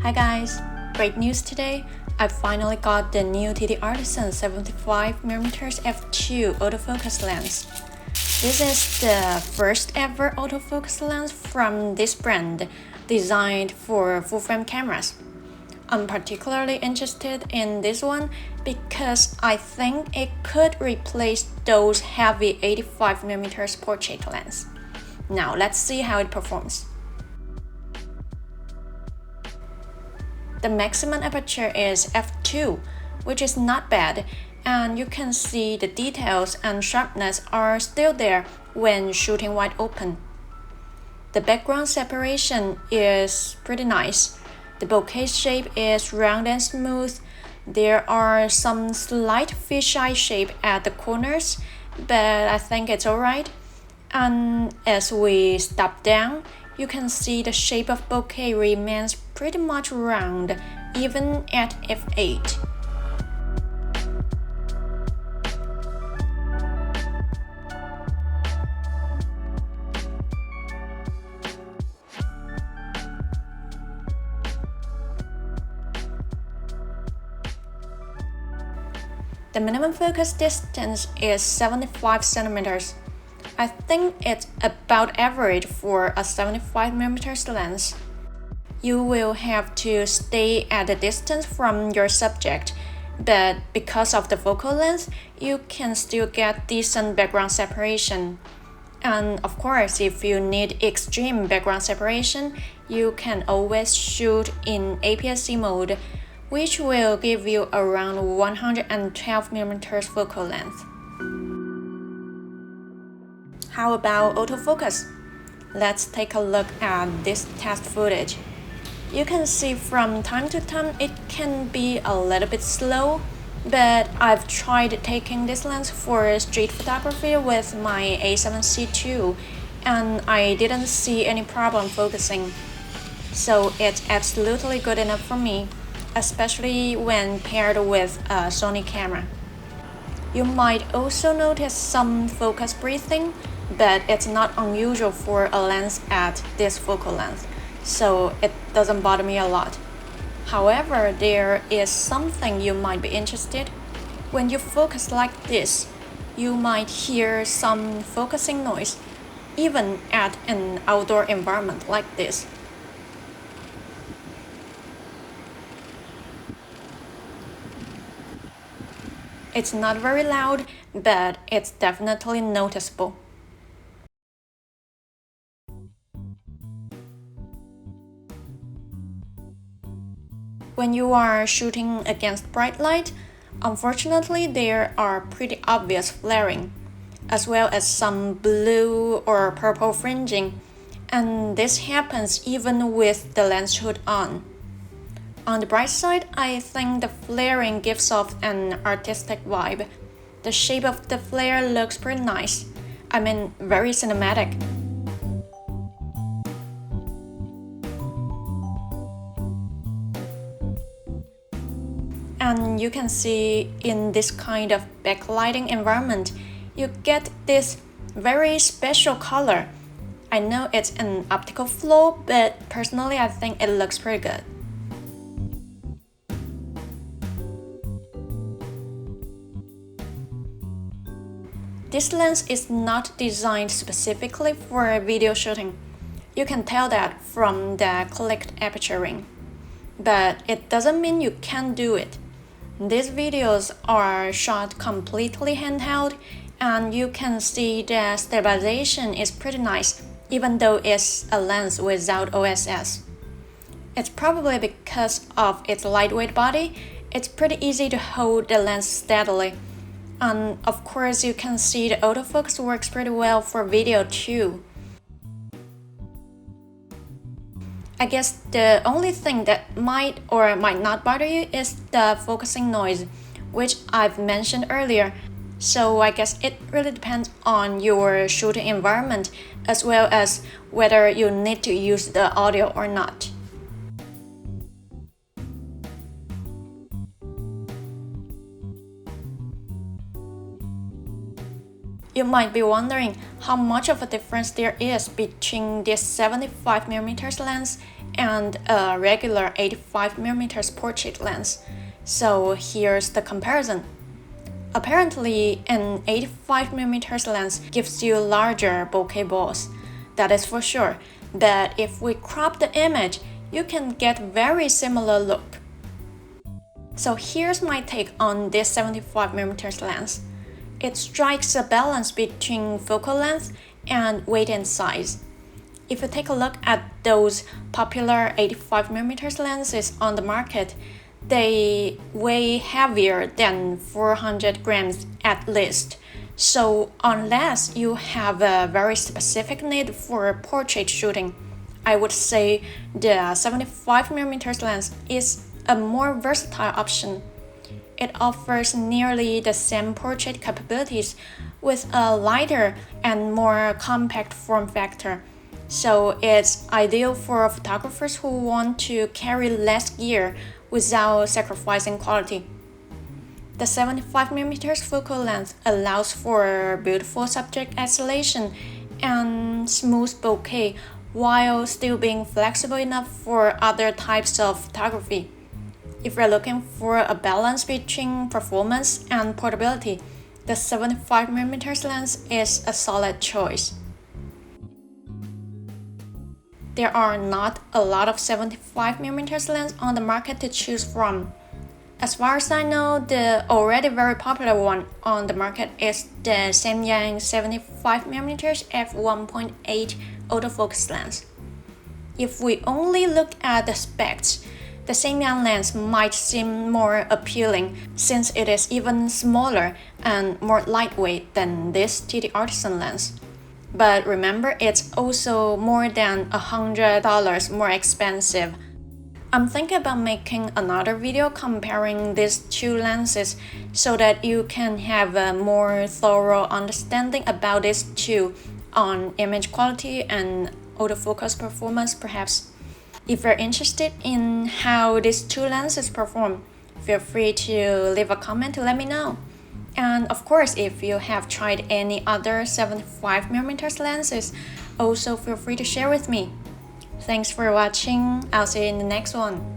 Hi guys! Great news today! I finally got the new TTArtisan 75mm f2 autofocus lens. This is the first ever autofocus lens from this brand, designed for full-frame cameras. I'm particularly interested in this one because I think it could replace those heavy 85mm portrait lens. Now let's see how it performs. The maximum aperture is f2, which is not bad, and you can see the details and sharpness are still there when shooting wide open. The background separation is pretty nice. The bokeh shape is round and smooth. There are some slight fisheye shape at the corners, but I think it's alright. And as we step down, you can see the shape of bokeh remains pretty much round, even at f8. The minimum focus distance is 75 centimeters. I think it's about average for a 75mm lens. You will have to stay at a distance from your subject, but because of the focal length, you can still get decent background separation. And of course, if you need extreme background separation, you can always shoot in APS-C mode, which will give you around 112mm focal length. How about autofocus? Let's take a look at this test footage. You can see from time to time it can be a little bit slow, but I've tried taking this lens for street photography with my A7C II, and I didn't see any problem focusing. So it's absolutely good enough for me, especially when paired with a Sony camera. You might also notice some focus breathing, but it's not unusual for a lens at this focal length, so it doesn't bother me a lot. However, there is something you might be interested. When you focus like this, you might hear some focusing noise, even at an outdoor environment like this. It's not very loud, but it's definitely noticeable. When you are shooting against bright light, unfortunately there are pretty obvious flaring, as well as some blue or purple fringing, and this happens even with the lens hood on. On the bright side, I think the flaring gives off an artistic vibe. The shape of the flare looks pretty nice. I mean, very cinematic. And you can see in this kind of backlighting environment, you get this very special color. I know it's an optical flaw, but personally I think it looks pretty good. This lens is not designed specifically for video shooting. You can tell that from the clicked aperture ring. But it doesn't mean you can't do it. These videos are shot completely handheld, and you can see the stabilization is pretty nice, even though it's a lens without OSS. It's probably because of its lightweight body. It's pretty easy to hold the lens steadily. And of course, you can see the autofocus works pretty well for video too. I guess the only thing that might or might not bother you is the focusing noise, which I've mentioned earlier. So I guess it really depends on your shooting environment, as well as whether you need to use the audio or not. You might be wondering how much of a difference there is between this 75mm lens and a regular 85mm portrait lens. So here's the comparison. Apparently, an 85mm lens gives you larger bokeh balls. That is for sure, but if we crop the image, you can get very similar look. So here's my take on this 75mm lens. It strikes a balance between focal length and weight and size. If you take a look at those popular 85mm lenses on the market, they weigh heavier than 400 grams at least. So unless you have a very specific need for portrait shooting, I would say the 75mm lens is a more versatile option. It offers nearly the same portrait capabilities with a lighter and more compact form factor. So it's ideal for photographers who want to carry less gear without sacrificing quality. The 75mm focal length allows for beautiful subject isolation and smooth bokeh while still being flexible enough for other types of photography. If you're looking for a balance between performance and portability, the 75mm lens is a solid choice. There are not a lot of 75mm lens on the market to choose from. As far as I know, the already very popular one on the market is the Samyang 75mm f1.8 autofocus lens. If we only look at the specs, the Samyang lens might seem more appealing since it is even smaller and more lightweight than this TTArtisan lens. But remember, it's also more than $100 more expensive. I'm thinking about making another video comparing these two lenses so that you can have a more thorough understanding about these two on image quality and autofocus performance perhaps. If you're interested in how these two lenses perform, feel free to leave a comment to let me know. And of course, if you have tried any other 75mm lenses, also feel free to share with me. Thanks for watching. I'll see you in the next one.